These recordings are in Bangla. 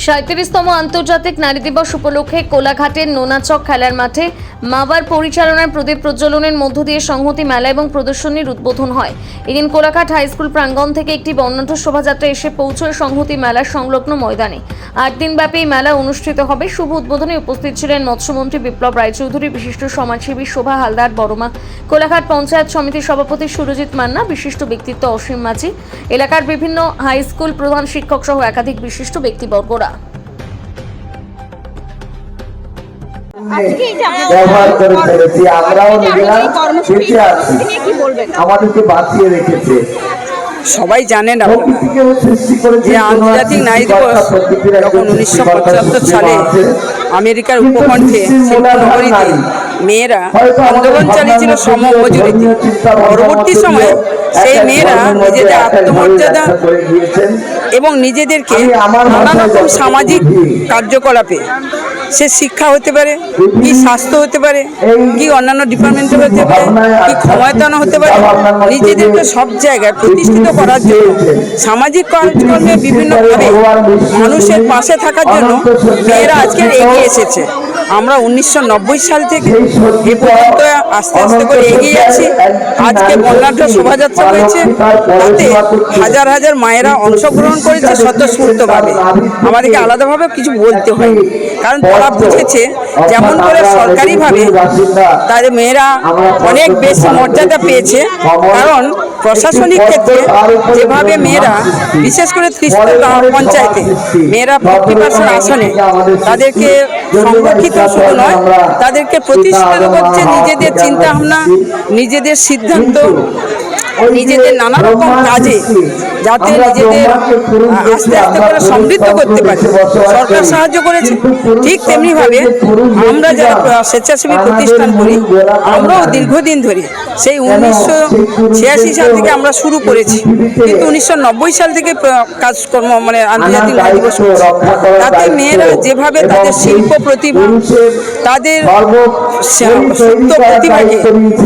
37তম আন্তর্জাতিক নারী দিবস উপলক্ষে কোলাঘাটের নোনাচক খেলার মাঠে মাবার পরিচালনায় প্রদীপ প্রজ্বলনের মধ্য দিয়ে সংহতি মেলা এবং প্রদর্শনীর উদ্বোধন হয়। এদিন কোলাঘাট হাই স্কুল প্রাঙ্গণ থেকে একটি বর্ণাঢ্য শোভাযাত্রা এসে পৌঁছয় সংহতি মেলার সংলগ্ন ময়দানে। 8 দিনব্যাপী এই মেলা অনুষ্ঠিত হবে। শুভ উদ্বোধনে উপস্থিত ছিলেন মৎস্যমন্ত্রী বিপ্লব রায়চৌধুরী, বিশিষ্ট সমাজসেবী শোভা হালদার বড়মা, কোলাঘাট পঞ্চায়েত সমিতির সভাপতি সুরজিৎ মান্না, বিশিষ্ট ব্যক্তিত্ব অসীম মাঝি, এলাকার বিভিন্ন হাই স্কুল প্রধান শিক্ষক সহ একাধিক বিশিষ্ট ব্যক্তিবর্গরা। ব্যবহার করে ফেলেছি, আমরাও নিজেরা বেঁচে আছি, আমাদেরকে বাঁচিয়ে রেখেছে। সবাই জানেন যে আন্তর্জাতিক নারী দিবস যখন 1975 সালে আমেরিকার উপকণ্ঠে শিল্পনগরীতে মেয়েরা আন্দোলন চালিয়েছিল সমমজুরিতে, পরবর্তী সময়ে সেই মেয়েরা নিজেদের আত্মমর্যাদা এবং নিজেদেরকে নানা রকম সামাজিক কার্যকলাপে, সে শিক্ষা হতে পারে, কি স্বাস্থ্য হতে পারে, কি অন্যান্য ডিপার্টমেন্টে হতে পারে, কি ক্ষমতায়ন হতে পারে, নিজেদেরকে সব জায়গায় প্রতিষ্ঠিত করার জন্য, সামাজিক কার্যক্রমে বিভিন্নভাবে মানুষের পাশে থাকার জন্য মেয়েরা আজকে এগিয়ে এসেছে। আমরা 1990 সাল থেকে এ পর্যন্ত আস্তে আস্তে করে এগিয়ে যাচ্ছি। আজকে বর্ণাঢ্য শোভাযাত্রা হয়েছে, তাতে হাজার হাজার মায়েরা অংশগ্রহণ করেছে স্বতঃস্ফূর্তভাবে। আমাদেরকে আলাদাভাবে কিছু বলতে হয়নি, কারণ তারা বুঝেছে যেমন করে সরকারিভাবে তাদের মেয়েরা অনেক বেশি মর্যাদা পেয়েছে, কারণ প্রশাসনিক ক্ষেত্রে যেভাবে মেয়েরা, বিশেষ করে 30 পঞ্চায়েতে মেয়েরা 50% আসনে তাদেরকে সংরক্ষিত শুধু নয়, তাদেরকে প্রতিষ্ঠিত করছে নিজেদের চিন্তাভাবনা, নিজেদের সিদ্ধান্ত, নিজেদের নানা রকম কাজে, যাতে নিজেদের আস্তে আস্তে করে সমৃদ্ধ করতে পারে। সরকার সাহায্য করেছে। ঠিক তেমনিভাবে আমরা যারা স্বেচ্ছাসেবী প্রতিষ্ঠান করি, আমরাও দীর্ঘদিন ধরে সেই 1986 সাল থেকে আমরা শুরু করেছি, কিন্তু 1990 সাল থেকে কাজকর্ম মানে আন্তর্জাতিক নারী দিবস হচ্ছে। তাতে মেয়েরা যেভাবে তাদের শিল্প প্রতিভা, তাদের সুপ্ত প্রতিভাকে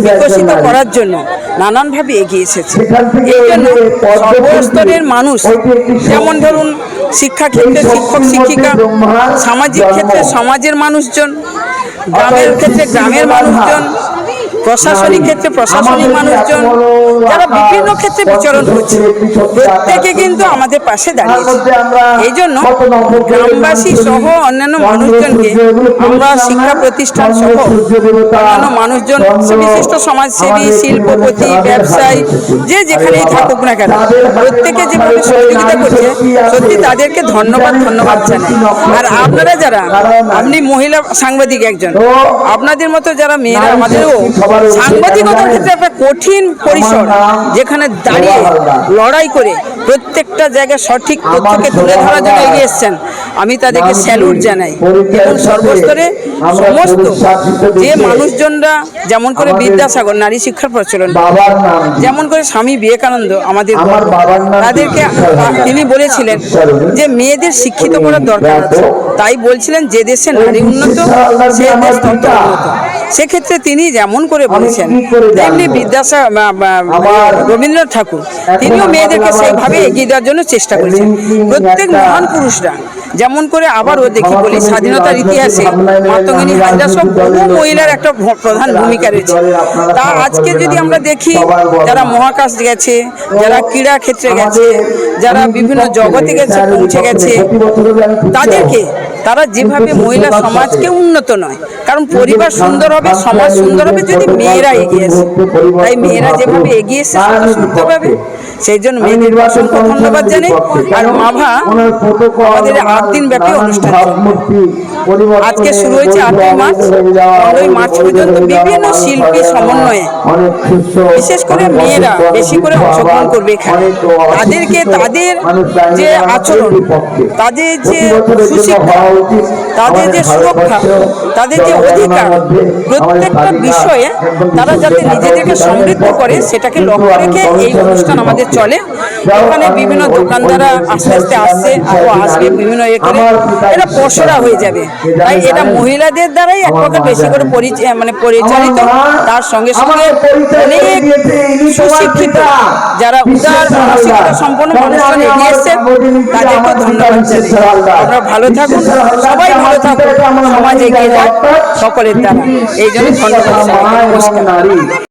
বিকশিত করার জন্য নানানভাবে এগিয়ে এসেছে। এই জন্য সর্বস্তরের মানুষ, যেমন ধরুন শিক্ষাক্ষেত্রে শিক্ষক শিক্ষিকা, সামাজিক ক্ষেত্রে সমাজের মানুষজন, গ্রামের ক্ষেত্রে গ্রামের মানুষজন, প্রশাসনিক ক্ষেত্রে প্রশাসনিক মানুষজন, যারা বিভিন্ন ক্ষেত্রে বিচরণ করছে, প্রত্যেকে কিন্তু আমাদের পাশে দাঁড়িয়েছে। এই জন্য গ্রামবাসী সহ অন্যান্য মানুষজনকে আমরা শিক্ষা প্রতিষ্ঠান সহ অন্যান্য মানুষজন, বিশিষ্ট সমাজসেবী, শিল্পপতি, ব্যবসায়ী, যে যেখানেই থাকুক না কেন, প্রত্যেকে যেভাবে সহযোগিতা করছে, সত্যি তাদেরকে ধন্যবাদ জানাই। আর আপনারা যারা, আপনি মহিলা সাংবাদিক একজন, আপনাদের মতো যারা মেয়েরা, আমাদেরও সাংবাদিকতার ক্ষেত্রে একটা কঠিন পরিসর, যেখানে দাঁড়িয়ে লড়াই করে প্রত্যেকটা জায়গায় সঠিক তথ্যকে তুলে ধরার জন্য এগিয়ে এসছেন, আমি তাদেরকে স্যালুট জানাই। এবং সর্বস্তরে সমস্ত যে মানুষজনরা, যেমন করে বিদ্যাসাগর নারী শিক্ষার প্রচলন, যেমন করে স্বামী বিবেকানন্দ আমাদের, তাদেরকে তিনি বলেছিলেন যে মেয়েদের শিক্ষিত করার দরকার আছে। তাই বলছিলেন যে দেশে নারী উন্নত, সে দেশ তত উন্নত। সেক্ষেত্রে তিনি যেমন করে বলেছেন, তেমনি রবীন্দ্রনাথ ঠাকুর, তিনিও মেয়েদেরকে সেইভাবে এগিয়ে দেওয়ার জন্য চেষ্টা করেছেন। প্রত্যেক মহান পুরুষরা, যেমন করে আবারও দেখি বলি, স্বাধীনতার ইতিহাসে মাতঙ্গিনী হাজরা সব বহু মহিলার একটা প্রধান ভূমিকা রয়েছে। তা আজকে যদি আমরা দেখি, যারা মহাকাশ গেছে, যারা ক্রীড়া ক্ষেত্রে গেছে, যারা বিভিন্ন জগতে গেছে, পৌঁছে গেছে, তারা যেভাবে মহিলা সমাজকে উন্নত নয়, কারণ পরিবার সুন্দর হবে, সমাজ সুন্দর হবে যদি মেয়েরা এগিয়ে আসে। তাই মেয়েরা যেভাবে এগিয়ে এসে সুন্দর পাবে, সেই জন্য মেয়েদের অসংখ্য ধন্যবাদ জানাই। আর মাভা আমাদের 8 দিন ব্যাপী অনুষ্ঠান, আজকে শুরু হয়েছে 8ই মার্চ, 15ই মার্চ পর্যন্ত বিভিন্ন শিল্পী সমন্বয়ে, বিশেষ করে মেয়েরা বেশি করে অংশগ্রহণ করবে এখানে। তাদেরকে তাদের যে আচরণ, তাদের যে সুশিক্ষা, তাদের যে সুরক্ষা, তাদের যে অধিকার, প্রত্যেকটা বিষয়ে তারা যাতে নিজেদেরকে সমৃদ্ধ করে সেটাকে লক্ষ্য রেখে এই অনুষ্ঠান আমাদের চলে। এখানে বিভিন্ন দোকানদাররা আস্তে আস্তে আসছে, আরও আসবে বিভিন্ন এখানে, এটা পসরা হয়ে যাবে। তাই এটা মহিলাদের দ্বারাই এক প্রকার বেশি করে পরিচালিত। তার সঙ্গে সঙ্গে অনেক সুশিক্ষিত যারা উদার মানসিকতা সম্পন্ন মানুষজন এগিয়ে এসছে, তাদেরকেও ধন্যবাদ জানাই। আপনারা ভালো থাকুন, সবাই ভালো থাকুন, সমাজ এগিয়ে যাক সকলের দ্বারা। এই জন্য ধন্যবাদ জানাই। নমস্কার।